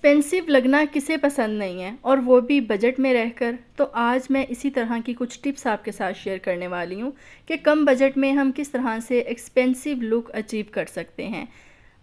Expensive लगना किसे पसंद नहीं है, और वो भी बजट में रहकर। तो आज मैं इसी तरह की कुछ टिप्स आपके साथ शेयर करने वाली हूँ कि कम बजट में हम किस तरह से एक्सपेंसिव लुक अचीव कर सकते हैं।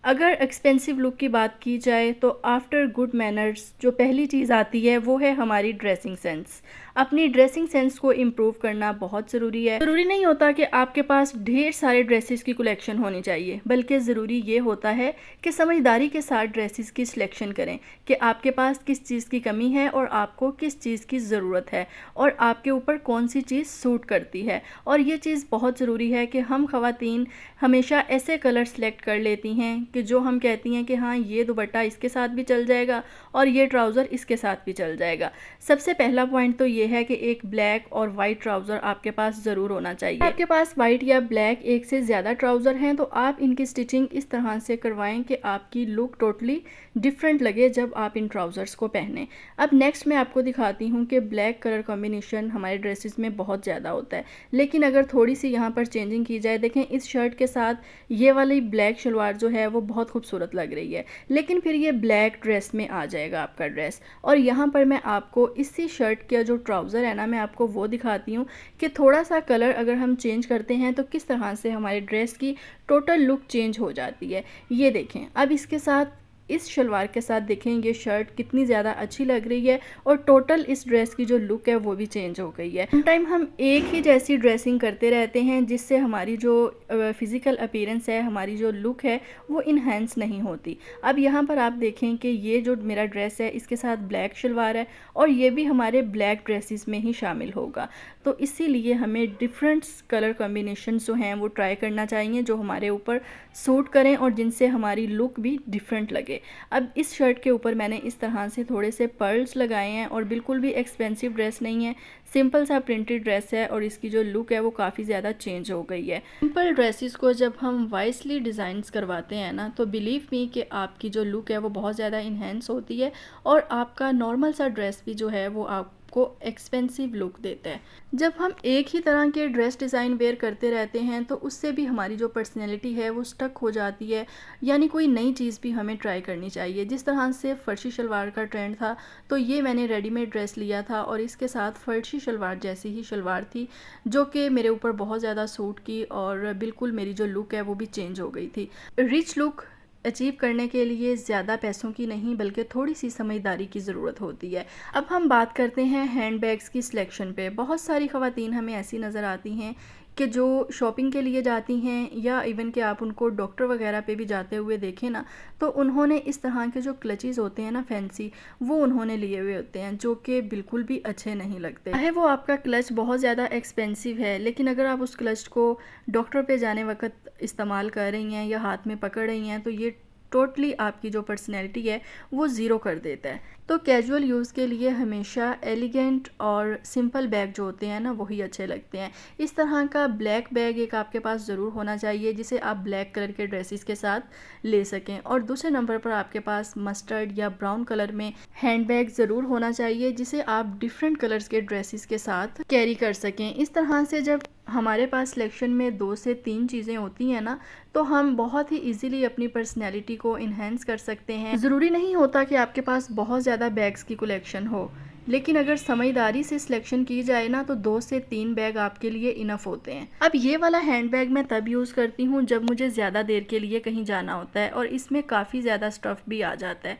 अगर एक्सपेंसिव लुक की बात की जाए तो आफ्टर गुड मैनर्स जो पहली चीज़ आती है वो है हमारी ड्रेसिंग सेंस। अपनी ड्रेसिंग सेंस को इम्प्रूव करना बहुत ज़रूरी है। ज़रूरी नहीं होता कि आपके पास ढेर सारे ड्रेसेस की कलेक्शन होनी चाहिए, बल्कि ज़रूरी ये होता है कि समझदारी के साथ ड्रेसेस की सिलेक्शन करें कि आपके पास किस चीज़ की कमी है और आपको किस चीज़ की ज़रूरत है और आपके ऊपर कौन सी चीज़ सूट करती है। और ये चीज़ बहुत ज़रूरी है कि हम ख़वातीन हमेशा ऐसे कलर सेलेक्ट कर लेती हैं कि जो हम कहती हैं कि हाँ, ये दुपट्टा इसके साथ भी चल जाएगा और ये ट्राउज़र इसके साथ भी चल जाएगा। सबसे पहला पॉइंट तो ये है कि एक ब्लैक और वाइट ट्राउज़र आपके पास ज़रूर होना चाहिए। आपके पास वाइट या ब्लैक एक से ज़्यादा ट्राउज़र हैं तो आप इनकी स्टिचिंग इस तरह से करवाएं कि आपकी लुक टोटली डिफरेंट लगे जब आप इन ट्राउज़र्स को पहने। अब नेक्स्ट मैं आपको दिखाती हूँ कि ब्लैक कलर कॉम्बिनेशन हमारे ड्रेसेस में बहुत ज़्यादा होता है, लेकिन अगर थोड़ी सी यहाँ पर चेंजिंग की जाए, देखें इस शर्ट के साथ ये वाली ब्लैक शलवार जो है वो बहुत खूबसूरत लग रही है, लेकिन फिर ये ब्लैक ड्रेस में आ जाएगा आपका ड्रेस। और यहाँ पर मैं आपको इसी शर्ट का जो ट्राउज़र है ना, मैं आपको वो दिखाती हूँ कि थोड़ा सा कलर अगर हम चेंज करते हैं तो किस तरह से हमारे ड्रेस की टोटल लुक चेंज हो जाती है। ये देखें, अब इसके साथ इस शलवार के साथ देखें ये शर्ट कितनी ज़्यादा अच्छी लग रही है और टोटल इस ड्रेस की जो लुक है वो भी चेंज हो गई है। समटाइम हम एक ही जैसी ड्रेसिंग करते रहते हैं जिससे हमारी जो फिज़िकल अपीयरेंस है, हमारी जो लुक है वो इन्हेंस नहीं होती। अब यहाँ पर आप देखें कि ये जो मेरा ड्रेस है इसके साथ ब्लैक शलवार है और ये भी हमारे ब्लैक ड्रेसेस में ही शामिल होगा। तो इसीलिए हमें डिफरेंट कलर कॉम्बिनेशन जो हैं वो ट्राई करना चाहिए जो हमारे ऊपर सूट करें और जिनसे हमारी लुक भी डिफरेंट लगे। अब इस शर्ट के ऊपर मैंने इस तरह से थोड़े से पर्ल्स लगाए हैं और बिल्कुल भी एक्सपेंसिव ड्रेस नहीं है, सिंपल सा प्रिंटेड ड्रेस है और इसकी जो लुक है वो काफ़ी ज़्यादा चेंज हो गई है। सिंपल ड्रेसेस को जब हम वाइसली डिज़ाइंस करवाते हैं ना, तो बिलीव मी कि आपकी जो लुक है वो बहुत ज़्यादा इन्हेंस होती है और आपका नॉर्मल सा ड्रेस भी जो है वो आपको एक्सपेंसिव लुक देता है। जब हम एक ही तरह के ड्रेस डिज़ाइन वेयर करते रहते हैं तो उससे भी हमारी जो पर्सनैलिटी है वो स्टक हो जाती है, यानी कोई नई चीज़ भी हमें ट्राई करनी चाहिए। जिस तरह से फर्शी शलवार का ट्रेंड था तो ये मैंने रेडीमेड ड्रेस लिया था और इसके साथ फर्शी शलवार जैसी ही शलवार थी जो कि मेरे ऊपर बहुत ज़्यादा सूट की और बिल्कुल मेरी जो लुक है वो भी चेंज हो गई थी। रिच लुक अचीव करने के लिए ज़्यादा पैसों की नहीं बल्कि थोड़ी सी समझदारी की ज़रूरत होती है। अब हम बात करते हैं हैंड बैग्स की सिलेक्शन पे। बहुत सारी ख़वातीन हमें ऐसी नज़र आती हैं कि जो शॉपिंग के लिए जाती हैं या इवन कि आप उनको डॉक्टर वगैरह पे भी जाते हुए देखें ना, तो उन्होंने इस तरह के जो क्लचेस होते हैं ना फैंसी, वो उन्होंने लिए हुए होते हैं जो कि बिल्कुल भी अच्छे नहीं लगते। चाहे वो आपका क्लच बहुत ज़्यादा एक्सपेंसिव है, लेकिन अगर आप उस क्लच को डॉक्टर पे जाने वक्त इस्तेमाल कर रही हैं या हाथ में पकड़ रही हैं तो ये टोटली आपकी जो पर्सनैलिटी है वो ज़ीरो कर देता है। तो कैजुअल यूज़ के लिए हमेशा एलिगेंट और सिंपल बैग जो होते हैं ना वही अच्छे लगते हैं। इस तरह का ब्लैक बैग एक आपके पास ज़रूर होना चाहिए जिसे आप ब्लैक कलर के ड्रेसेस के साथ ले सकें। और दूसरे नंबर पर आपके पास मस्टर्ड या ब्राउन कलर में हैंड बैग ज़रूर होना चाहिए जिसे आप डिफरेंट कलर्स के ड्रेसेस के साथ कैरी कर सकें। इस तरह से जब हमारे पास सिलेक्शन में 2 से 3 चीज़ें होती हैं ना, तो हम बहुत ही इजीली अपनी पर्सनैलिटी को इन्हेंस कर सकते हैं। ज़रूरी नहीं होता कि आपके पास बहुत ज़्यादा बैग्स की कलेक्शन हो, लेकिन अगर समझदारी से सिलेक्शन की जाए ना तो 2 से 3 बैग आपके लिए इनफ होते हैं। अब ये वाला हैंड बैग मैं तब यूज़ करती हूँ जब मुझे ज़्यादा देर के लिए कहीं जाना होता है और इसमें काफ़ी ज़्यादा स्टफ़ भी आ जाता है।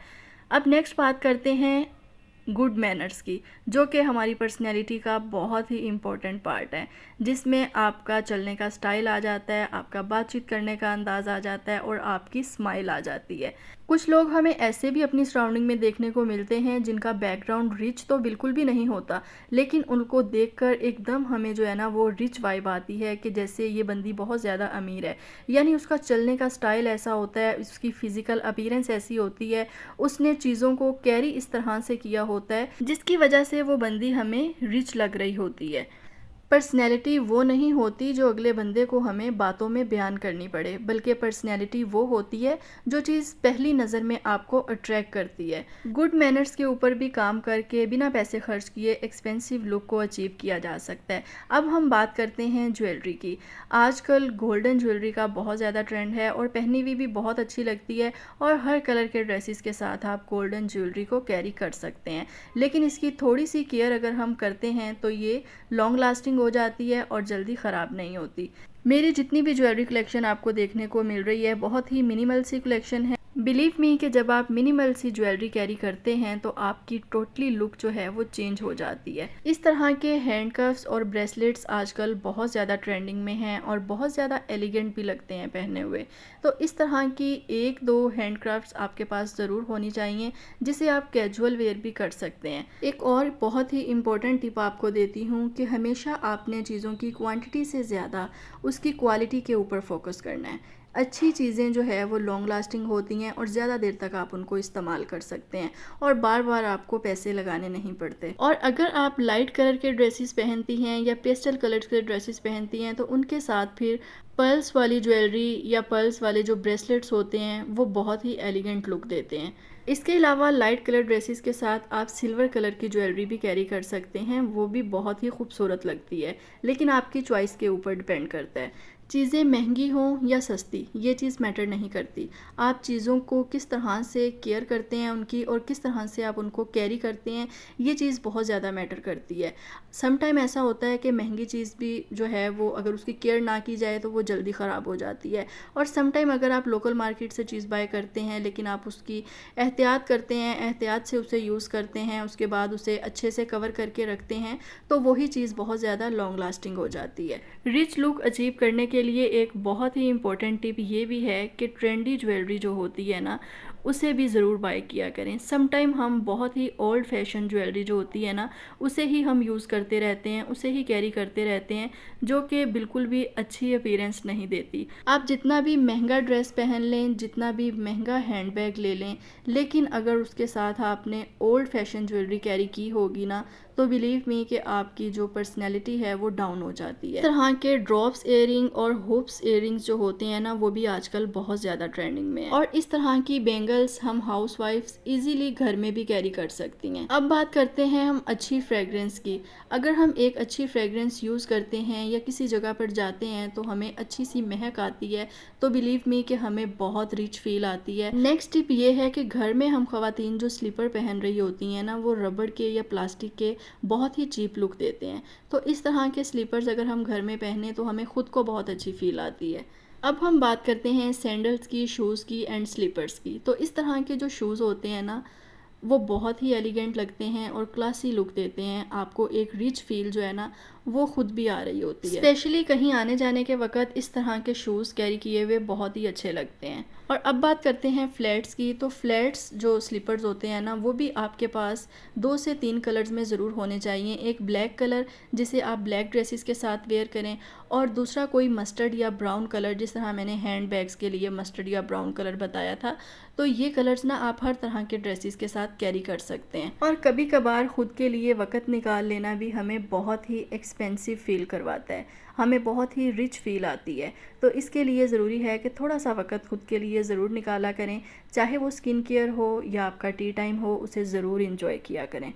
अब नेक्स्ट बात करते हैं गुड मैनर्स की, जो कि हमारी पर्सनैलिटी का बहुत ही इम्पोर्टेंट पार्ट है, जिसमें आपका चलने का स्टाइल आ जाता है, आपका बातचीत करने का अंदाज़ आ जाता है और आपकी स्माइल आ जाती है। कुछ लोग हमें ऐसे भी अपनी सराउंडिंग में देखने को मिलते हैं जिनका बैकग्राउंड रिच तो बिल्कुल भी नहीं होता, लेकिन उनको देखकर एकदम हमें जो है ना वो रिच वाइब आती है कि जैसे ये बंदी बहुत ज़्यादा अमीर है। यानी उसका चलने का स्टाइल ऐसा होता है, उसकी फ़िज़िकल अपीयरेंस ऐसी होती है, उसने चीज़ों को कैरी इस तरह से किया होता है जिसकी वजह से वो बंदी हमें रिच लग रही होती है। पर्सनैलिटी वो नहीं होती जो अगले बंदे को हमें बातों में बयान करनी पड़े, बल्कि पर्सनैलिटी वो होती है जो चीज़ पहली नज़र में आपको अट्रैक्ट करती है। गुड मैनर्स के ऊपर भी काम करके बिना पैसे खर्च किए एक्सपेंसिव लुक को अचीव किया जा सकता है। अब हम बात करते हैं ज्वेलरी की। आजकल गोल्डन ज्वेलरी का बहुत ज़्यादा ट्रेंड है और पहनी हुई भी बहुत अच्छी लगती है, और हर कलर के ड्रेसेस के साथ आप गोल्डन ज्वेलरी को कैरी कर सकते हैं। लेकिन इसकी थोड़ी सी केयर अगर हम करते हैं तो ये लॉन्ग लास्टिंग हो जाती है और जल्दी ख़राब नहीं होती। मेरी जितनी भी ज्वेलरी कलेक्शन आपको देखने को मिल रही है बहुत ही मिनिमल सी कलेक्शन है। बिलीव मी कि जब आप मिनिमल सी ज्वेलरी कैरी करते हैं तो आपकी टोटली लुक जो है वो चेंज हो जाती है। इस तरह के हैंडकफ्स और ब्रेसलेट्स आजकल बहुत ज़्यादा ट्रेंडिंग में हैं और बहुत ज़्यादा एलिगेंट भी लगते हैं पहने हुए। तो इस तरह की एक दो हैंडक्राफ्ट्स आपके पास ज़रूर होनी चाहिए जिसे आप कैजुअल वेयर भी कर सकते हैं। एक और बहुत ही इम्पोर्टेंट टिप आपको देती हूँ कि हमेशा आपने चीज़ों की क्वांटिटी से ज़्यादा उसकी क्वालिटी के ऊपर फोकस करना है। अच्छी चीज़ें जो है वो लॉन्ग लास्टिंग होती हैं और ज़्यादा देर तक आप उनको इस्तेमाल कर सकते हैं और बार बार आपको पैसे लगाने नहीं पड़ते। और अगर आप लाइट कलर के ड्रेसेस पहनती हैं या पेस्टल कलर के ड्रेसेस पहनती हैं तो उनके साथ फिर पर्ल्स वाली ज्वेलरी या पर्ल्स वाले जो ब्रेसलेट्स होते हैं वो बहुत ही एलिगेंट लुक देते हैं। इसके अलावा लाइट कलर ड्रेसेस के साथ आप सिल्वर कलर की ज्वेलरी भी कैरी कर सकते हैं, वो भी बहुत ही खूबसूरत लगती है, लेकिन आपकी चॉइस के ऊपर डिपेंड करता है। चीज़ें महंगी हों या सस्ती ये चीज़ मैटर नहीं करती, आप चीज़ों को किस तरह से केयर करते हैं उनकी और किस तरह से आप उनको कैरी करते हैं ये चीज़ बहुत ज़्यादा मैटर करती है। सम टाइम ऐसा होता है कि महंगी चीज़ भी जो है वो अगर उसकी केयर ना की जाए तो वो जल्दी ख़राब हो जाती है, और सम टाइम अगर आप लोकल मार्केट से चीज़ बाय करते हैं लेकिन आप उसकी एहतियात करते हैं, एहतियात से उसे यूज़ करते हैं, उसके बाद उसे अच्छे से कवर करके रखते हैं तो वही चीज़ बहुत ज़्यादा लॉन्ग लास्टिंग हो जाती है। रिच लुक अचीव करने के लिए एक बहुत ही इम्पोर्टेंट टिप ये भी है कि ट्रेंडी ज्वेलरी जो होती है ना उसे भी ज़रूर बाय किया करें। सम टाइम हम बहुत ही ओल्ड फैशन ज्वेलरी जो होती है ना उसे ही हम यूज़ करते रहते हैं, उसे ही कैरी करते रहते हैं, जो कि बिल्कुल भी अच्छी अपीयरेंस नहीं देती। आप जितना भी महंगा ड्रेस पहन लें, जितना भी महंगा हैंडबैग ले लें, लेकिन अगर उसके साथ आपने ओल्ड फैशन ज्वेलरी कैरी की होगी ना तो बिलीव मी कि आपकी जो पर्सनैलिटी है वो डाउन हो जाती है। इस तरह के ड्रॉप्स इयरिंग और हुप्स इयरिंग्स जो होते हैं ना वो भी आजकल बहुत ज़्यादा ट्रेंडिंग में है, और इस तरह की बेंगल्स हम हाउसवाइफ्स इजीली घर में भी कैरी कर सकती हैं। अब बात करते हैं हम अच्छी फ्रेगरेंस की। अगर हम एक अच्छी फ्रेगरेंस यूज़ करते हैं या किसी जगह पर जाते हैं तो हमें अच्छी सी महक आती है तो बिलीव मी कि हमें बहुत रिच फील आती है। नेक्स्ट टिप ये है कि घर में हम ख़वातीन जो स्लीपर पहन रही होती हैं ना वो रबड़ के या प्लास्टिक के बहुत ही चीप लुक देते हैं, तो इस तरह के स्लीपर्स अगर हम घर में पहने तो हमें ख़ुद को बहुत अच्छी फील आती है। अब हम बात करते हैं सैंडल्स की, शूज़ की एंड स्लीपर्स की। तो इस तरह के जो शूज़ होते हैं ना वो बहुत ही एलिगेंट लगते हैं और क्लासी लुक देते हैं, आपको एक रिच फील जो है ना वो खुद भी आ रही होती है। स्पेशली कहीं आने जाने के वक्त इस तरह के शूज़ कैरी किए हुए बहुत ही अच्छे लगते हैं। और अब बात करते हैं फ्लैट्स की। तो फ्लैट्स जो स्लीपर्स होते हैं ना वो भी आपके पास 2 से 3 कलर्स में ज़रूर होने चाहिए। एक ब्लैक कलर जिसे आप ब्लैक ड्रेसेस के साथ वेयर करें, और दूसरा कोई मस्टर्ड या ब्राउन कलर, जिस तरह मैंने हैंड बैग्स के लिए मस्टर्ड या ब्राउन कलर बताया था। तो ये कलर्स ना आप हर तरह के ड्रेसेस के साथ कैरी कर सकते हैं, और कभी कभार ख़ुद के लिए वक़्त निकाल लेना भी हमें बहुत ही एक्सपेंसिव फ़ील करवाता है, हमें बहुत ही रिच फील आती है। तो इसके लिए ज़रूरी है कि थोड़ा सा वक्त खुद के लिए ज़रूर निकाला करें, चाहे वो स्किन केयर हो या आपका टी टाइम हो, उसे ज़रूर इंजॉय किया करें।